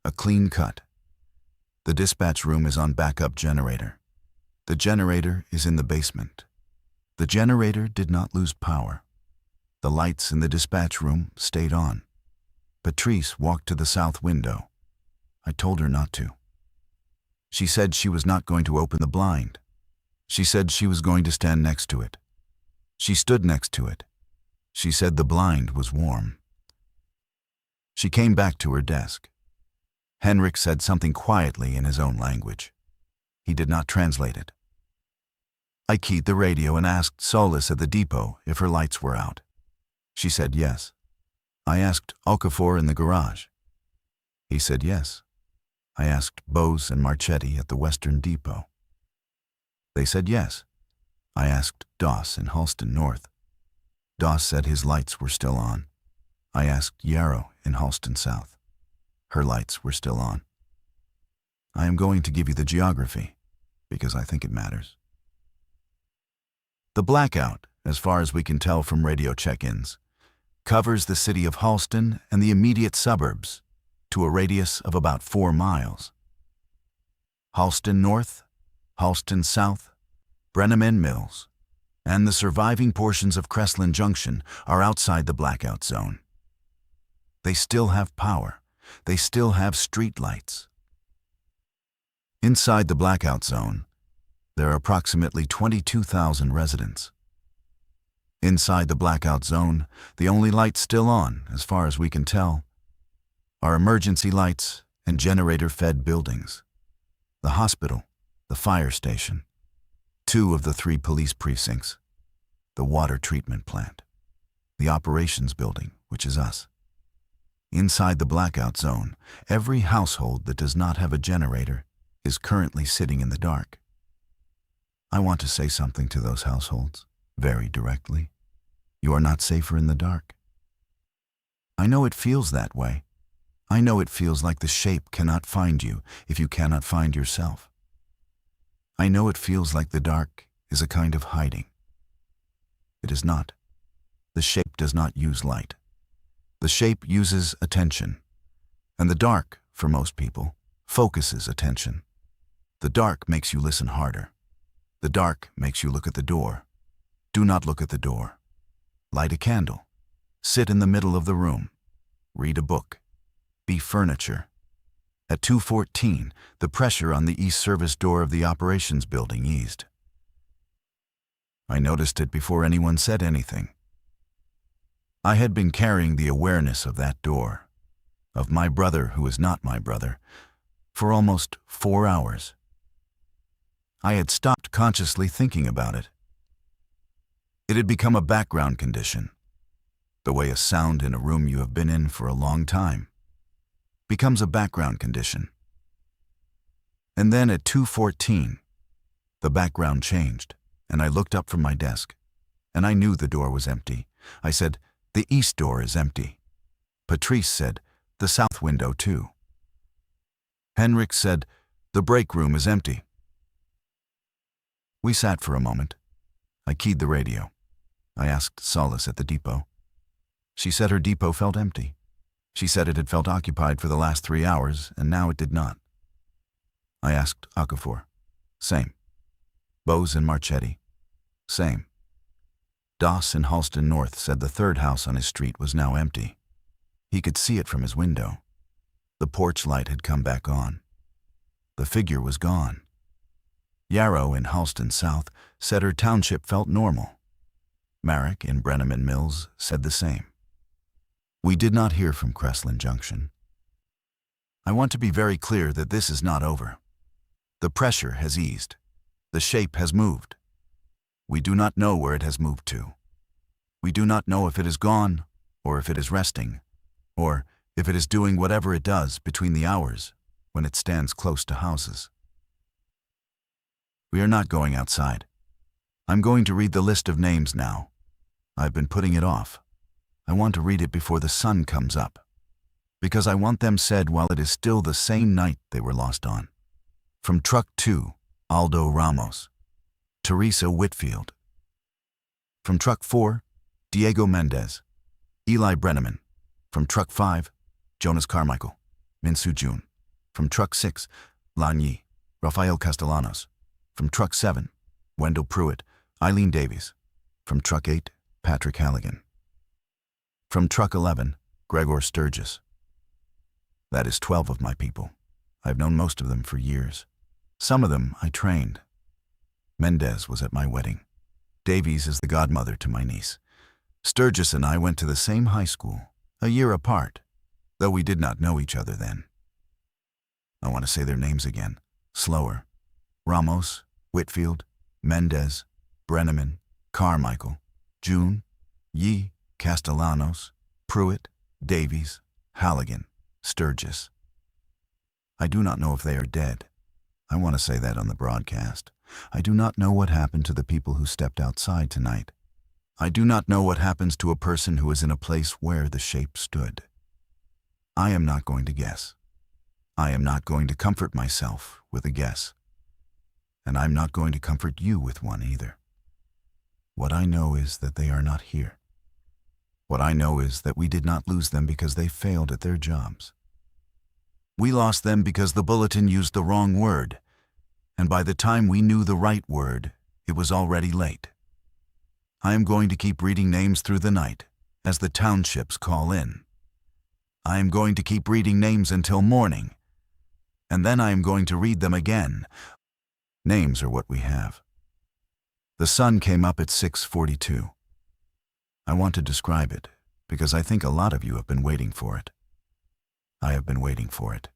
a clean cut. The dispatch room is on backup generator. The generator is in the basement. The generator did not lose power. The lights in the dispatch room stayed on. Patrice walked to the south window. I told her not to. She said she was not going to open the blind. She said she was going to stand next to it. She stood next to it. She said the blind was warm. She came back to her desk. Henrik said something quietly in his own language. He did not translate it. I keyed the radio and asked Solis at the depot if her lights were out. She said yes. I asked Okafor in the garage. He said yes. I asked Bose and Marchetti at the Western Depot. They said yes. I asked Doss in Halston North. Doss said his lights were still on. I asked Yarrow in Halston South. Her lights were still on. I am going to give you the geography, because I think it matters. The blackout, as far as we can tell from radio check-ins, covers the city of Halston and the immediate suburbs to a radius of about 4 miles. Halston North, Halston South, Brenneman Mills, and the surviving portions of Crestland Junction are outside the blackout zone. They still have power. They still have street lights. Inside the blackout zone, there are approximately 22,000 residents. Inside the blackout zone, the only lights still on, as far as we can tell, are emergency lights and generator-fed buildings. The hospital, the fire station, 2 of the 3 police precincts, the water treatment plant, the operations building, which is us. Inside the blackout zone, every household that does not have a generator is currently sitting in the dark. I want to say something to those households, very directly. You are not safer in the dark. I know it feels that way. I know it feels like the shape cannot find you if you cannot find yourself. I know it feels like the dark is a kind of hiding. It is not. The shape does not use light. The shape uses attention. And the dark, for most people, focuses attention. The dark makes you listen harder. The dark makes you look at the door. Do not look at the door. Light a candle. Sit in the middle of the room. Read a book. Be furniture. At 2:14, the pressure on the east service door of the operations building eased. I noticed it before anyone said anything. I had been carrying the awareness of that door, of my brother who is not my brother, for almost 4 hours. I had stopped consciously thinking about it. It had become a background condition, the way a sound in a room you have been in for a long time becomes a background condition. And then at 2:14, the background changed, and I looked up from my desk, and I knew the door was empty. I said, "The east door is empty." Patrice said, "The south window too." Henrik said, "The break room is empty." We sat for a moment. I keyed the radio. I asked Solace at the depot. She said her depot felt empty. She said it had felt occupied for the last 3 hours, and now it did not. I asked Okafor. Same. Bose and Marchetti. Same. Doss in Halston North said the 3rd house on his street was now empty. He could see it from his window. The porch light had come back on. The figure was gone. Yarrow in Halston South said her township felt normal. Marek in Brenneman Mills said the same. We did not hear from Crestland Junction. I want to be very clear that this is not over. The pressure has eased. The shape has moved. We do not know where it has moved to. We do not know if it is gone, or if it is resting, or if it is doing whatever it does between the hours when it stands close to houses. We are not going outside. I'm going to read the list of names now. I've been putting it off. I want to read it before the sun comes up, because I want them said while it is still the same night they were lost on. From Truck 2, Aldo Ramos. Teresa Whitfield. From Truck 4, Diego Mendez. Eli Brenneman. From Truck 5, Jonas Carmichael. Minsu June. From Truck 6, Lanyi. Rafael Castellanos. From Truck 7, Wendell Pruitt. Eileen Davies. From Truck 8, Patrick Halligan. From Truck 11, Gregor Sturgis. That is 12 of my people. I've known most of them for years. Some of them I trained. Mendez was at my wedding. Davies is the godmother to my niece. Sturgis and I went to the same high school, a year apart, though we did not know each other then. I want to say their names again, slower. Ramos, Whitfield, Mendez, Brenneman, Carmichael, June, Yee, Castellanos, Pruitt, Davies, Halligan, Sturgis. I do not know if they are dead. I want to say that on the broadcast. I do not know what happened to the people who stepped outside tonight. I do not know what happens to a person who is in a place where the shape stood. I am not going to guess. I am not going to comfort myself with a guess. And I'm not going to comfort you with one either. What I know is that they are not here. What I know is that we did not lose them because they failed at their jobs. We lost them because the bulletin used the wrong word. and by the time we knew the right word, it was already late. I am going to keep reading names through the night, as the townships call in. I am going to keep reading names until morning, and then I am going to read them again. Names are what we have. The sun came up at 6:42. I want to describe it, because I think a lot of you have been waiting for it. I have been waiting for it.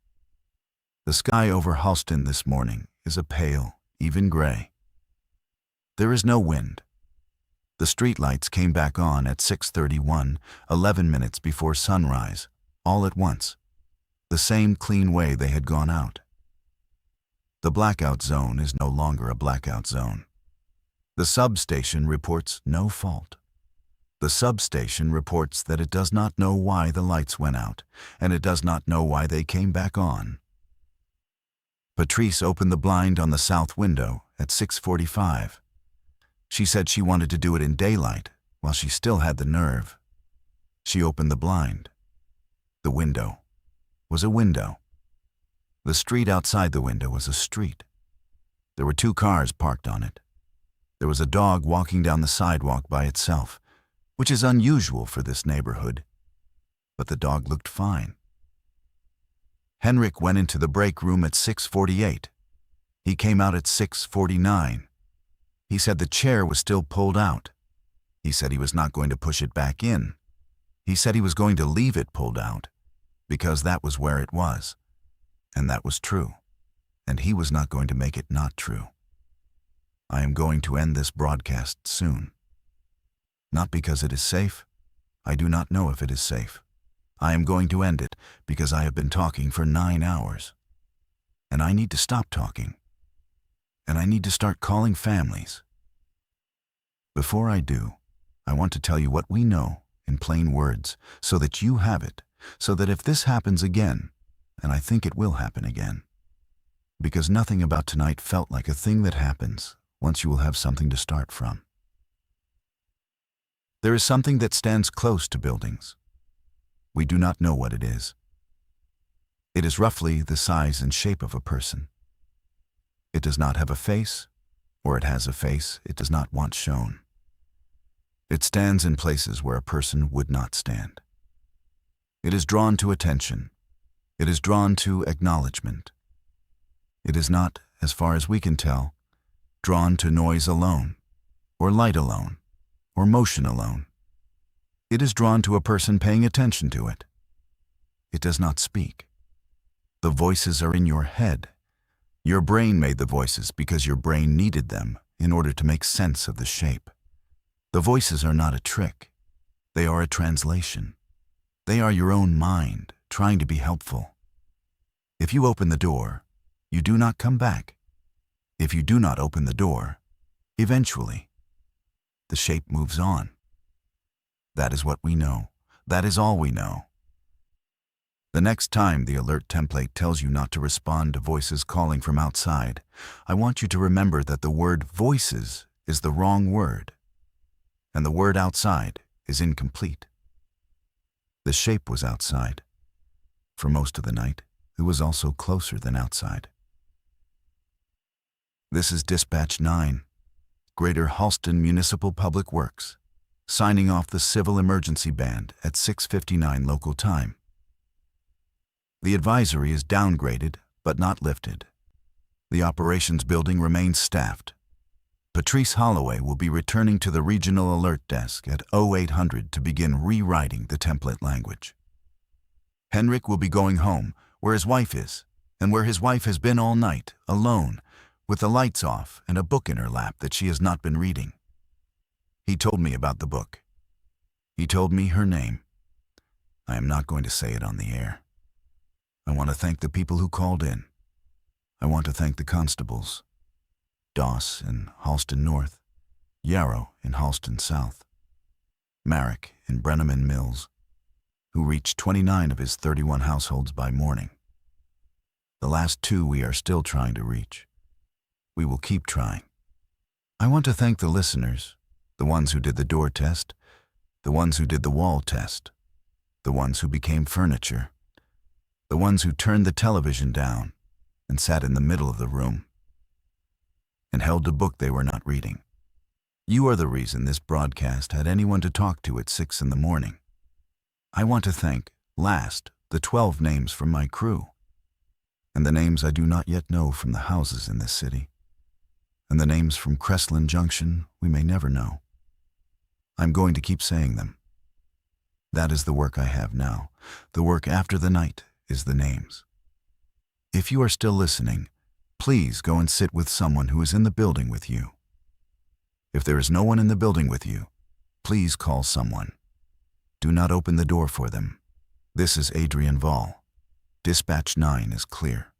The sky over Halston this morning is a pale, even gray. There is no wind. The streetlights came back on at 6:31, 11 minutes before sunrise, all at once, the same clean way they had gone out. The blackout zone is no longer a blackout zone. The substation reports no fault. The substation reports that it does not know why the lights went out, and it does not know why they came back on. Patrice opened the blind on the south window at 6:45. She said she wanted to do it in daylight while she still had the nerve. She opened the blind. The window was a window. The street outside the window was a street. There were 2 cars parked on it. There was a dog walking down the sidewalk by itself, which is unusual for this neighborhood, but the dog looked fine. Henrik went into the break room at 6:48. He came out at 6:49. He said the chair was still pulled out. He said he was not going to push it back in. He said he was going to leave it pulled out, because that was where it was. And that was true. And he was not going to make it not true. I am going to end this broadcast soon. Not because it is safe. I do not know if it is safe. I am going to end it because I have been talking for 9 hours. And I need to stop talking. And I need to start calling families. Before I do, I want to tell you what we know in plain words, so that you have it, so that if this happens again, and I think it will happen again, because nothing about tonight felt like a thing that happens once you will have something to start from. There is something that stands close to buildings. We do not know what it is. It is roughly the size and shape of a person. It does not have a face, or it has a face it does not want shown. It stands in places where a person would not stand. It is drawn to attention. It is drawn to acknowledgement. It is not, as far as we can tell, drawn to noise alone, or light alone, or motion alone. It is drawn to a person paying attention to it. It does not speak. The voices are in your head. Your brain made the voices because your brain needed them in order to make sense of the shape. The voices are not a trick. They are a translation. They are your own mind trying to be helpful. If you open the door, you do not come back. If you do not open the door, eventually, the shape moves on. That is what we know. That is all we know. The next time the alert template tells you not to respond to voices calling from outside, I want you to remember that the word voices is the wrong word, and the word outside is incomplete. The shape was outside. For most of the night, it was also closer than outside. This is Dispatch 9, Greater Halston Municipal Public Works, signing off the civil emergency band at 6:59 local time. The advisory is downgraded, but not lifted. The operations building remains staffed. Patrice Holloway will be returning to the regional alert desk at 0800 to begin rewriting the template language. Henrik will be going home, where his wife is, and where his wife has been all night, alone, with the lights off and a book in her lap that she has not been reading. He told me about the book. He told me her name. I am not going to say it on the air. I want to thank the people who called in. I want to thank the constables, Doss in Halston North, Yarrow in Halston South, Marek in Brenneman Mills, who reached 29 of his 31 households by morning. The last 2 we are still trying to reach. We will keep trying. I want to thank the listeners, the ones who did the door test, the ones who did the wall test, the ones who became furniture, the ones who turned the television down and sat in the middle of the room, and held a book they were not reading. You are the reason this broadcast had anyone to talk to at 6 in the morning. I want to thank, last, the 12 names from my crew, and the names I do not yet know from the houses in this city, and the names from Crestland Junction we may never know. I'm going to keep saying them. That is the work I have now. The work after the night is the names. If you are still listening, please go and sit with someone who is in the building with you. If there is no one in the building with you, please call someone. Do not open the door for them. This is Adrian Vall. Dispatch 9 is clear.